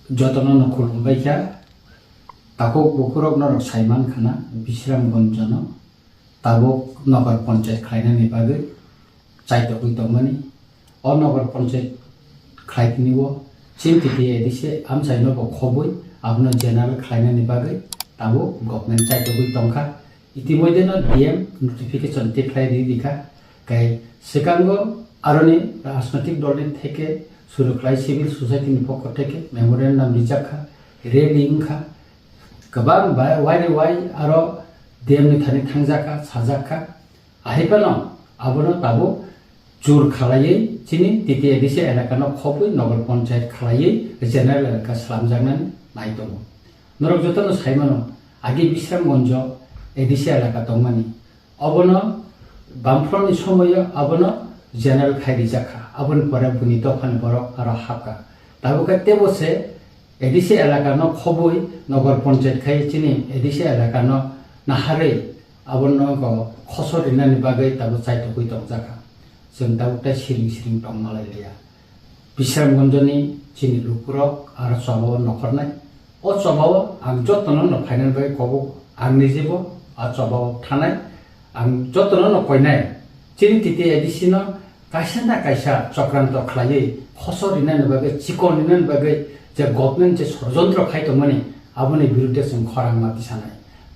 যতন খুলুমবাইখা তাকো বুকুরক নরক সাইমান খানা বিশ্রামগঞ্জন তাবক নগর পঞ্চায়েত খাইনানি বাগৈ চাইতো হইতমানি অ নগর পঞ্চায়েত খাইনিব চিমটিটি এদিছে আমসাইনো খবই আপনো জেনারেল খাইনানি বাগৈ তাবো গভর্নমেন্ট চাইতো হইতংখা ইতিমধ্যে ডিএম নোটিফিকেশন টিকলাই দিখা গাই সিকাঙ্গ আরনি রাজনৈতিক দলের থেকে শুরু খাই সিভিল সোসাইটিनि পক্ষ থেকে মেমোরেন্ডাম রিজাখা রেলিংখা गोबां वाइ आरो डिएमनि थानि थांजाखा साजाखा आहिपानो आबोनो ताबो जुर खालायै चिनि तिति एदिसे एलाकानो खबै नगर पन्चायत खालायै जेनेरेल एलाका सालामजांनानै नाय दङ नरक जतनो साइमानो आगि बिश्रामगन्ज एदिसे एलाका दंमानि अबोनो बामफ्रनि समय अबोनो जेनेरेल खायरि जाखा अबोन परे बुनि दखान बरक आरो हाका ताबोका तेबोसे एदिसे एलाकानो खबई नगर पन्चायत खाय चिनि एदिसे एलाकानो नाहारै आबोनो खसरिनानि बागै ताबो चाइतो गय दं जाखा जों दाउटा सिरिं सिरिं दं मालायलिया बिश्रामगन्जनि चिनि लुकुरक आरो सबाव नखरनाय अ सबाव आं जतनो न फाइनाल बाय कबो आं निजेबो आ सबाव थानाय आं जतनो न कयनाय चिनि तिति एदिसिनो कायसा कायसा चक्रान्त खालायै खसरिनानि बागै चिकनिनानि बागै जे गभर्नमेंट जे षड्यंत्र खायतमानि आबोनि बिरुद्धे जों खरां माति सानाय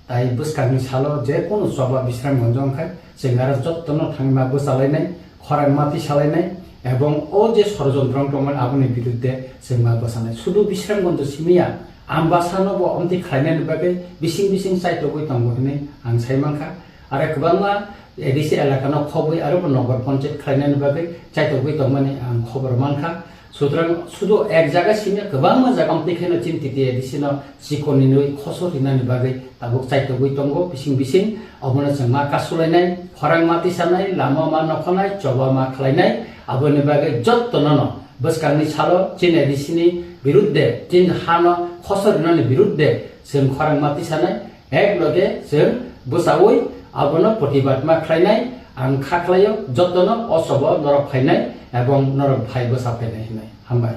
ताई बुसकांनि सालो जे कोनो सभा बिश्रामगन्ज खाय जों आरो जतनो थांमा बोसालायनाय खरां माति सालायनाय एवं ओ जे षड्यंत्र दंमोन आबोनि बिरुद्धे जों मा बोसानाय सुदु बिश्रामगन्ज सिमिया आम्बासानोबो अमति खायनायनि बागै बिसिं बिसिं चाइतो गय दंबो होनै आं सायमांखा आरो गोबांआ एदिसे एलाकानो खबै आरो नगर पन्चायत खायनायनि बागै चाइतो गय दंमानि आं खबर मानखा सुतरां सुदु एक जागा सिमिया गोबां जागा देखैनो चिन्तिति एदिसिनो सिकनिनो खसरिनानि बागै ताबो चाइतो गय दंगो बिसिं बिसिं अबनो जों मा कासुलायनाय खरां माति सानाय लामा मा नखनाय चबा मा खालायनाय आबोनि बागै जतनो न बसकांनि सालो चिन एदिसिनि बिरुद्धे चिन हानो खसरिनानि बिरुद्धे जों खरां माति सानाय एक लगे जों बोसावै आबनो प्रतिबाद मा खालायनाय आं खाख्लायो जतनो असब नरक फायनाय एवं नरक भाई बसा फायनाय हामबाय।